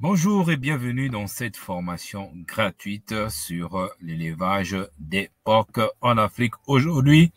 Bonjour et bienvenue dans cette formation gratuite sur l'élevage des porcs en Afrique. Aujourd'hui,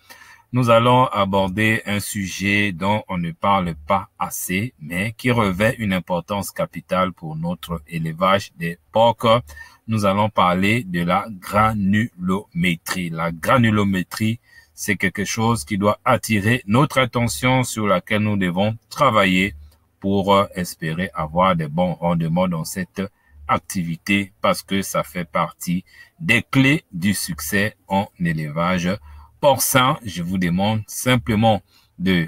nous allons aborder un sujet dont on ne parle pas assez, mais qui revêt une importance capitale pour notre élevage des porcs. Nous allons parler de la granulométrie. La granulométrie, c'est quelque chose qui doit attirer notre attention, sur laquelle nous devons travailler pour espérer avoir des bons rendements dans cette activité, parce que ça fait partie des clés du succès en élevage porcin. Je vous demande simplement de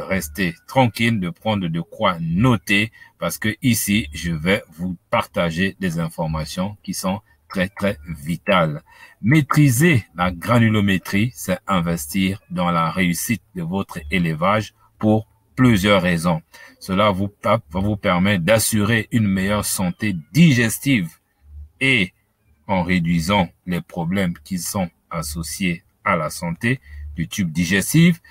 rester tranquille, de prendre de quoi noter, parce que ici, je vais vous partager des informations qui sont très vitales. Maîtriser la granulométrie, c'est investir dans la réussite de votre élevage pour plusieurs raisons. Cela va vous permettre d'assurer une meilleure santé digestive et en réduisant les problèmes qui sont associés à la santé du tube digestif.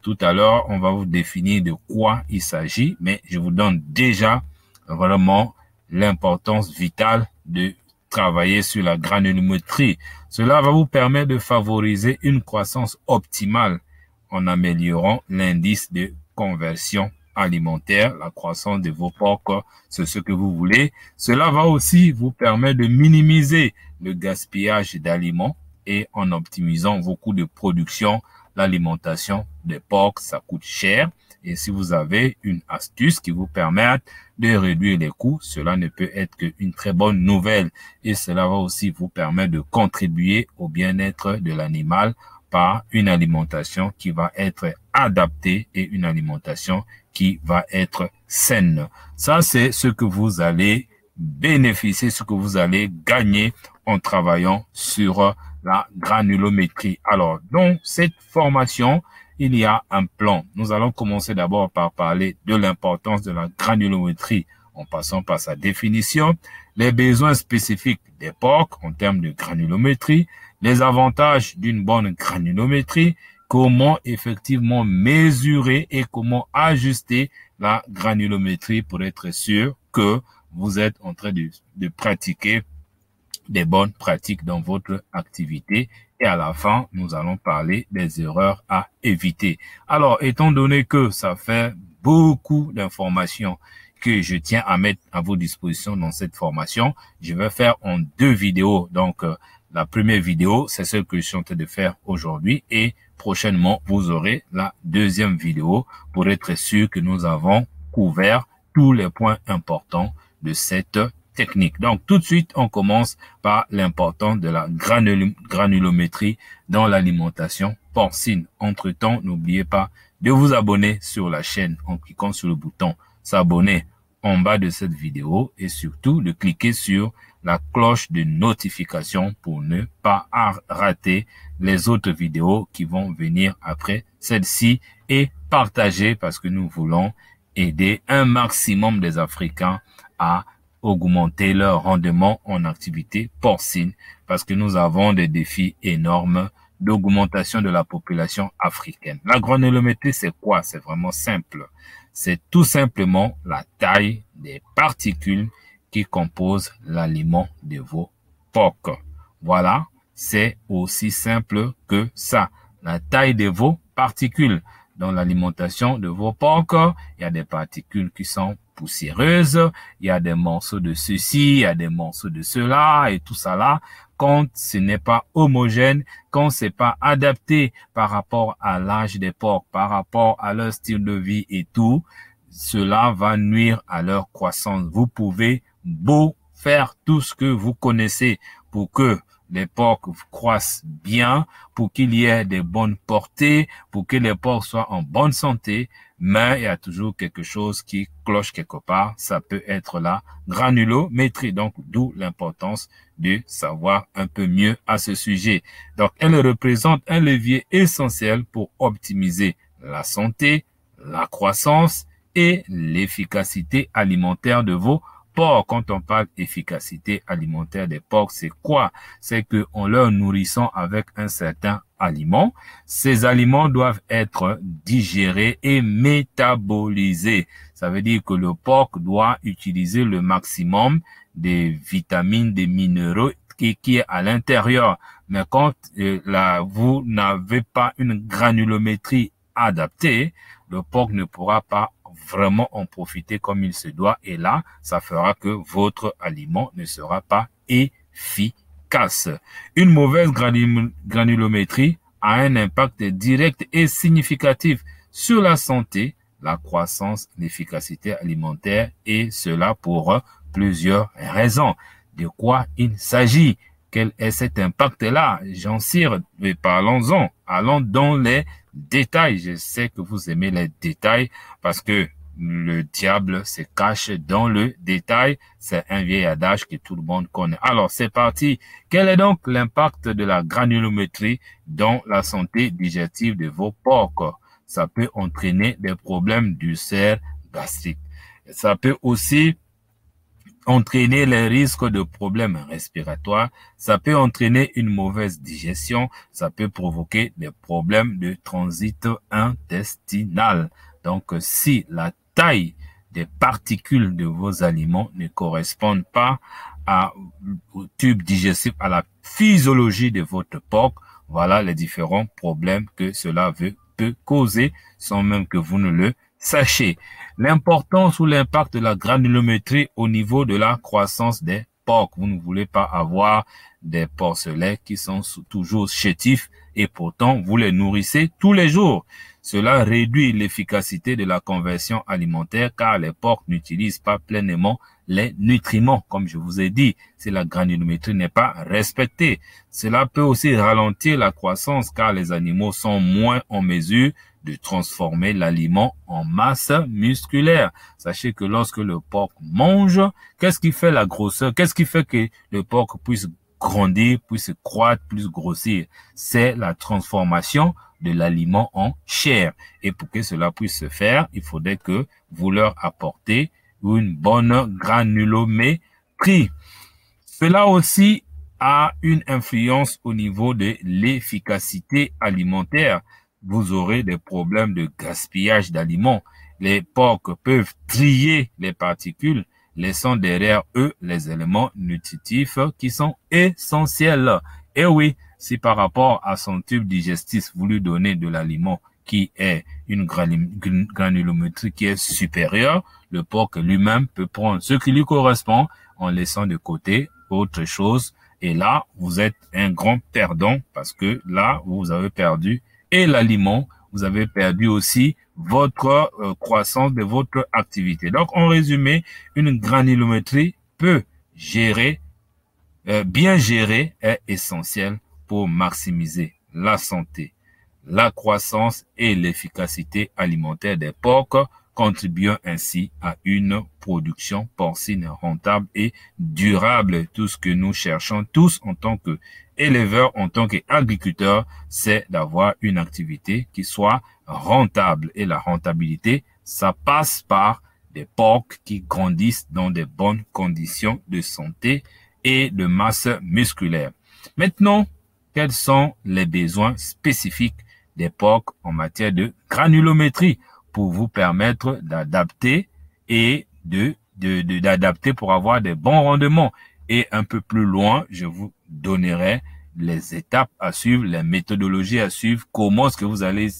Tout à l'heure, on va vous définir de quoi il s'agit, mais je vous donne déjà vraiment l'importance vitale de travailler sur la granulométrie. Cela va vous permettre de favoriser une croissance optimale en améliorant l'indice de conversion alimentaire. La croissance de vos porcs, c'est ce que vous voulez. Cela va aussi vous permettre de minimiser le gaspillage d'aliments et en optimisant vos coûts de production. L'alimentation des porcs, ça coûte cher. Et si vous avez une astuce qui vous permet de réduire les coûts, cela ne peut être qu'une très bonne nouvelle. Et cela va aussi vous permettre de contribuer au bien-être de l'animal par une alimentation qui va être adaptée et une alimentation qui va être saine. Ça, c'est ce que vous allez bénéficier, ce que vous allez gagner en travaillant sur la granulométrie. Alors, dans cette formation, il y a un plan. Nous allons commencer d'abord par parler de l'importance de la granulométrie en passant par sa définition, les besoins spécifiques des porcs en termes de granulométrie, les avantages d'une bonne granulométrie, comment effectivement mesurer et comment ajuster la granulométrie pour être sûr que vous êtes en train de pratiquer des bonnes pratiques dans votre activité. Et à la fin, nous allons parler des erreurs à éviter. Alors, étant donné que ça fait beaucoup d'informations que je tiens à mettre à vos dispositions dans cette formation, je vais faire en deux vidéos. Donc, la première vidéo, c'est ce que je suis en train de faire aujourd'hui, et prochainement, vous aurez la deuxième vidéo pour être sûr que nous avons couvert tous les points importants de cette technique. Donc, tout de suite, on commence par l'importance de la granulométrie dans l'alimentation porcine. Entre-temps, n'oubliez pas de vous abonner sur la chaîne en cliquant sur le bouton s'abonner en bas de cette vidéo et surtout de cliquer sur la cloche de notification pour ne pas rater les autres vidéos qui vont venir après celle-ci, et partager, parce que nous voulons aider un maximum des Africains à augmenter leur rendement en activité porcine, parce que nous avons des défis énormes d'augmentation de la population africaine. La granulométrie, c'est quoi? C'est vraiment simple. C'est tout simplement la taille des particules qui composent l'aliment de vos porcs. Voilà, c'est aussi simple que ça. La taille de vos particules. Dans l'alimentation de vos porcs, il y a des particules qui sont poussiéreuses, il y a des morceaux de ceci, il y a des morceaux de cela, et tout ça là. Quand ce n'est pas homogène, quand c'est pas adapté par rapport à l'âge des porcs, par rapport à leur style de vie et tout, cela va nuire à leur croissance. Vous pouvez beau faire tout ce que vous connaissez pour que les porcs croissent bien, pour qu'il y ait des bonnes portées, pour que les porcs soient en bonne santé, mais il y a toujours quelque chose qui cloche quelque part. Ça peut être la granulométrie, donc d'où l'importance de savoir un peu mieux à ce sujet. Donc, elle représente un levier essentiel pour optimiser la santé, la croissance et l'efficacité alimentaire de vos porcs. Quand on parle efficacité alimentaire des porcs, c'est quoi? C'est que en leur nourrissant avec un certain aliments. Ces aliments doivent être digérés et métabolisés. Ça veut dire que le porc doit utiliser le maximum des vitamines, des minéraux qui est à l'intérieur. Mais quand vous n'avez pas une granulométrie adaptée, le porc ne pourra pas vraiment en profiter comme il se doit. Et là, ça fera que votre aliment ne sera pas efficace. Une mauvaise granulométrie a un impact direct et significatif sur la santé, la croissance, l'efficacité alimentaire, et cela pour plusieurs raisons. De quoi il s'agit? Quel est cet impact-là? J'en cire, mais parlons-en. Allons dans les détails. Je sais que vous aimez les détails parce que le diable se cache dans le détail. C'est un vieil adage que tout le monde connaît. Alors, c'est parti. Quel est donc l'impact de la granulométrie dans la santé digestive de vos porcs? Ça peut entraîner des problèmes d'ulcères gastriques. Ça peut aussi entraîner les risques de problèmes respiratoires, ça peut entraîner une mauvaise digestion, ça peut provoquer des problèmes de transit intestinal. Donc, si la taille des particules de vos aliments ne correspondent pas au tube digestif, à la physiologie de votre porc, voilà les différents problèmes que cela peut causer sans même que vous ne le sachiez. L'importance ou l'impact de la granulométrie au niveau de la croissance des porcs. Vous ne voulez pas avoir des porcelets qui sont toujours chétifs et pourtant vous les nourrissez tous les jours. Cela réduit l'efficacité de la conversion alimentaire car les porcs n'utilisent pas pleinement les nutriments, comme je vous ai dit, si la granulométrie n'est pas respectée. Cela peut aussi ralentir la croissance car les animaux sont moins en mesure de transformer l'aliment en masse musculaire. Sachez que lorsque le porc mange, qu'est-ce qui fait la grosseur? Qu'est-ce qui fait que le porc puisse grandir, puisse croître, puisse grossir? C'est la transformation de l'aliment en chair. Et pour que cela puisse se faire, il faudrait que vous leur apportez une bonne granulométrie. Cela aussi a une influence au niveau de l'efficacité alimentaire. Vous aurez des problèmes de gaspillage d'aliments. Les porcs peuvent trier les particules, laissant derrière eux les éléments nutritifs qui sont essentiels. Et oui, si par rapport à son tube digestif, vous lui donnez de l'aliment qui est une granulométrie qui est supérieure, le porc lui-même peut prendre ce qui lui correspond en laissant de côté autre chose. Et là, vous êtes un grand perdant parce que là, vous avez perdu et l'aliment, vous avez perdu aussi votre croissance de votre activité. Donc, en résumé, une granulométrie peut bien gérer est essentielle pour maximiser la santé, la croissance et l'efficacité alimentaire des porcs, contribuant ainsi à une production porcine rentable et durable. Tout ce que nous cherchons tous en tant qu'éleveurs, en tant qu'agriculteurs, c'est d'avoir une activité qui soit rentable. Et la rentabilité, ça passe par des porcs qui grandissent dans de bonnes conditions de santé et de masse musculaire. Maintenant, quels sont les besoins spécifiques des porcs en matière de granulométrie pour vous permettre d'adapter et d'adapter pour avoir des bons rendements. Et un peu plus loin, je vous donnerai les étapes à suivre, les méthodologies à suivre, comment est-ce que vous allez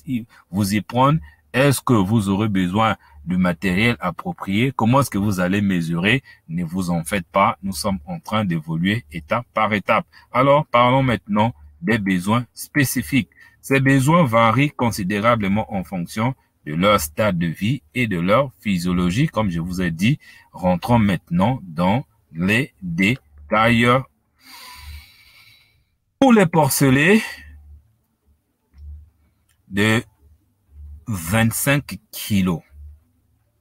vous y prendre, est-ce que vous aurez besoin du matériel approprié, comment est-ce que vous allez mesurer, ne vous en faites pas, nous sommes en train d'évoluer étape par étape. Alors, parlons maintenant des besoins spécifiques. Ces besoins varient considérablement en fonction de leur stade de vie et de leur physiologie. Comme je vous ai dit, rentrons maintenant dans les détails. Pour les porcelets de 25 kilos,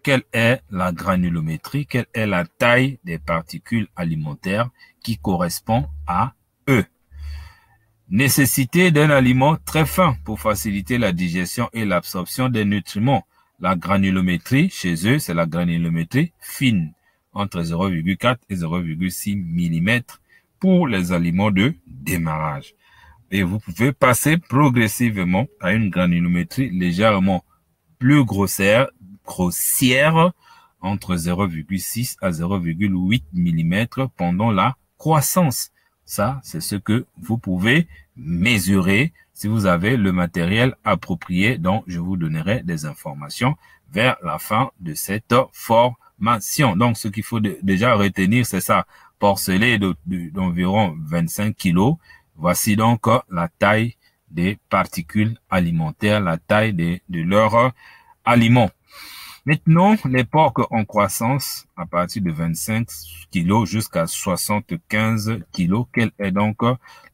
quelle est la granulométrie? Quelle est la taille des particules alimentaires qui correspond à eux? Nécessité d'un aliment très fin pour faciliter la digestion et l'absorption des nutriments. La granulométrie, chez eux, c'est la granulométrie fine, entre 0,4 et 0,6 mm pour les aliments de démarrage. et vous pouvez passer progressivement à une granulométrie légèrement plus grossière entre 0,6 à 0,8 mm pendant la croissance. Ça, c'est ce que vous pouvez mesurer si vous avez le matériel approprié dont je vous donnerai des informations vers la fin de cette formation. Donc, ce qu'il faut déjà retenir, c'est ça. Porcelet d'environ 25 kg. Voici donc la taille des particules alimentaires, la taille de leurs aliments. Maintenant, les porcs en croissance à partir de 25 kg jusqu'à 75 kg. Quelle est donc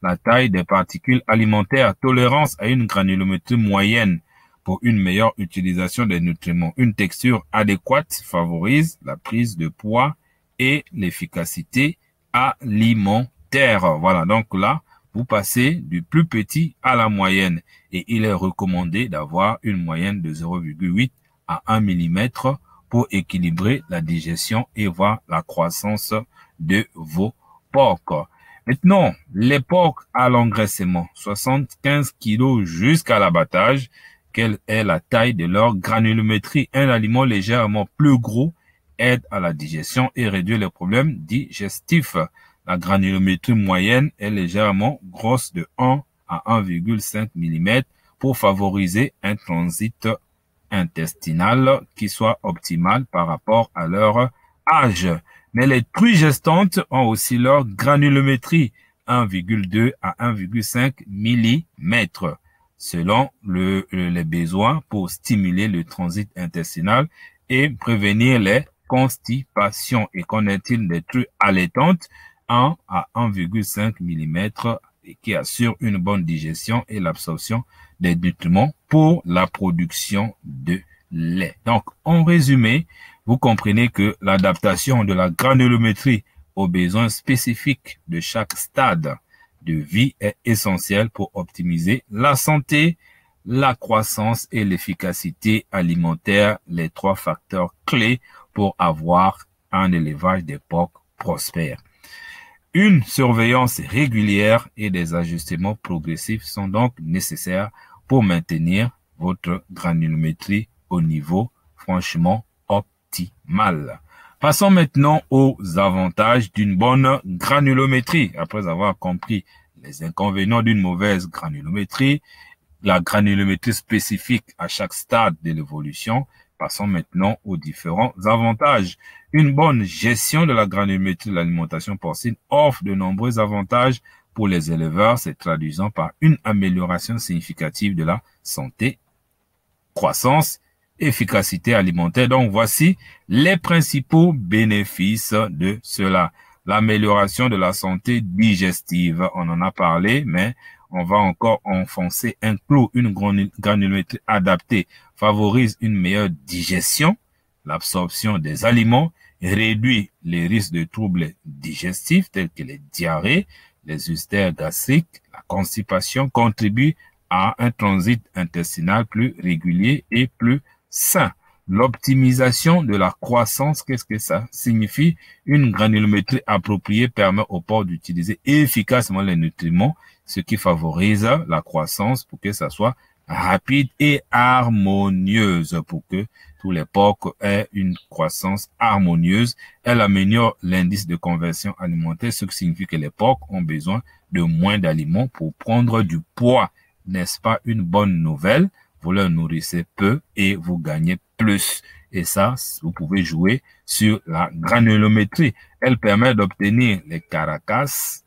la taille des particules alimentaires? Tolérance à une granulométrie moyenne pour une meilleure utilisation des nutriments. Une texture adéquate favorise la prise de poids et l'efficacité alimentaire. Voilà, donc là, vous passez du plus petit à la moyenne et il est recommandé d'avoir une moyenne de 0,8 à 1 mm pour équilibrer la digestion et voir la croissance de vos porcs. Maintenant, les porcs à l'engraissement, 75 kg jusqu'à l'abattage. Quelle est la taille de leur granulométrie? Un aliment légèrement plus gros aide à la digestion et réduit les problèmes digestifs. La granulométrie moyenne est légèrement grosse de 1 à 1,5 mm pour favoriser un transit intestinal qui soit optimal par rapport à leur âge. Mais les truies gestantes ont aussi leur granulométrie 1,2 à 1,5 mm selon les besoins pour stimuler le transit intestinal et prévenir les constipations. Et qu'en est-il des truies allaitantes? 1 à 1,5 mm qui assure une bonne digestion et l'absorption des nutriments pour la production de lait. Donc, en résumé, vous comprenez que l'adaptation de la granulométrie aux besoins spécifiques de chaque stade de vie est essentielle pour optimiser la santé, la croissance et l'efficacité alimentaire, les trois facteurs clés pour avoir un élevage des porcs prospère. Une surveillance régulière et des ajustements progressifs sont donc nécessaires pour maintenir votre granulométrie au niveau franchement optimal. Passons maintenant aux avantages d'une bonne granulométrie. Après avoir compris les inconvénients d'une mauvaise granulométrie, la granulométrie spécifique à chaque stade de l'évolution, passons maintenant aux différents avantages. Une bonne gestion de la granulométrie de l'alimentation porcine offre de nombreux avantages pour les éleveurs, se traduisant par une amélioration significative de la santé, croissance, efficacité alimentaire. Donc, voici les principaux bénéfices de cela. L'amélioration de la santé digestive, on en a parlé, mais on va encore enfoncer un clou. Une granulométrie adaptée favorise une meilleure digestion, l'absorption des aliments, réduit les risques de troubles digestifs tels que les diarrhées, les ulcères gastriques, la constipation, contribue à un transit intestinal plus régulier et plus sain. L'optimisation de la croissance, qu'est-ce que ça signifie? Une granulométrie appropriée permet au porc d'utiliser efficacement les nutriments, ce qui favorise la croissance pour que ça soit rapide et harmonieuse, pour que tous les porcs aient une croissance harmonieuse. Elle améliore l'indice de conversion alimentaire, ce qui signifie que les porcs ont besoin de moins d'aliments pour prendre du poids. N'est-ce pas une bonne nouvelle? Vous leur nourrissez peu et vous gagnez plus. Et ça, vous pouvez jouer sur la granulométrie. Elle permet d'obtenir les carcasses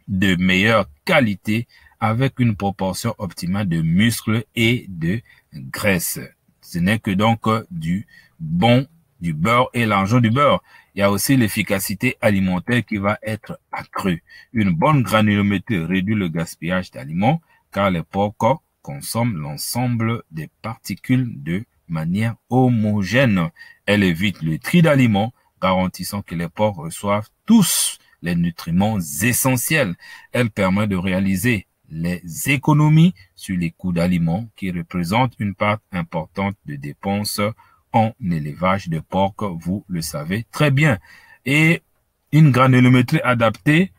de meilleure qualité avec une proportion optimale de muscles et de graisse. Ce n'est que donc du beurre et l'argent du beurre. Il y a aussi l'efficacité alimentaire qui va être accrue. Une bonne granulométrie réduit le gaspillage d'aliments car les porcs consomment l'ensemble des particules de manière homogène. Elle évite le tri d'aliments, garantissant que les porcs reçoivent tous les nutriments essentiels. Elle permet de réaliser les économies sur les coûts d'aliments qui représentent une part importante de dépenses en élevage de porcs, vous le savez très bien. Et une granulométrie adaptée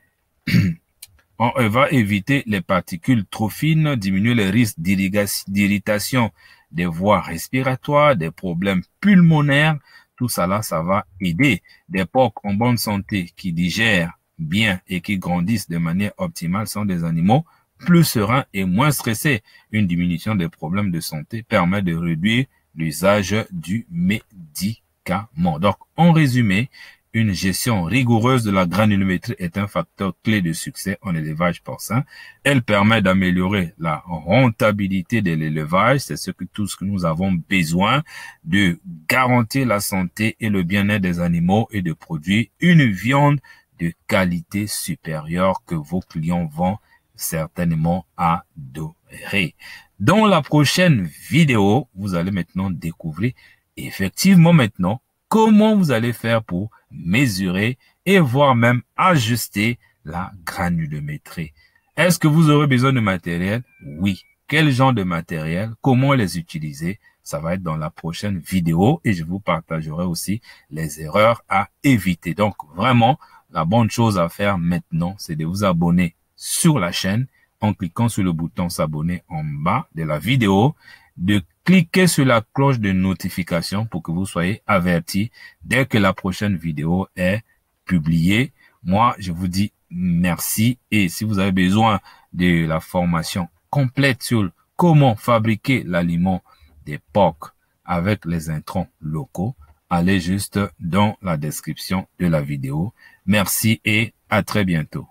On va éviter les particules trop fines, diminuer les risques d'irritation des voies respiratoires, des problèmes pulmonaires. Tout ça là, ça va aider des porcs en bonne santé qui digèrent bien et qui grandissent de manière optimale sont des animaux plus sereins et moins stressés. Une diminution des problèmes de santé permet de réduire l'usage du médicament. Donc, en résumé, une gestion rigoureuse de la granulométrie est un facteur clé de succès en élevage porcin. Elle permet d'améliorer la rentabilité de l'élevage, c'est tout ce que nous avons besoin, de garantir la santé et le bien-être des animaux et de produire une viande de qualité supérieure que vos clients vont certainement adorer. Dans la prochaine vidéo, vous allez maintenant découvrir effectivement maintenant comment vous allez faire pour mesurer et voire même ajuster la granulométrie. Est-ce que vous aurez besoin de matériel? Oui. Quel genre de matériel? Comment les utiliser? Ça va être dans la prochaine vidéo et je vous partagerai aussi les erreurs à éviter. Donc vraiment, la bonne chose à faire maintenant, c'est de vous abonner sur la chaîne en cliquant sur le bouton s'abonner en bas de la vidéo, de cliquer sur la cloche de notification pour que vous soyez avertis dès que la prochaine vidéo est publiée. Moi, je vous dis merci et si vous avez besoin de la formation complète sur comment fabriquer l'aliment des porcs avec les intrants locaux, allez juste dans la description de la vidéo. Merci et à très bientôt.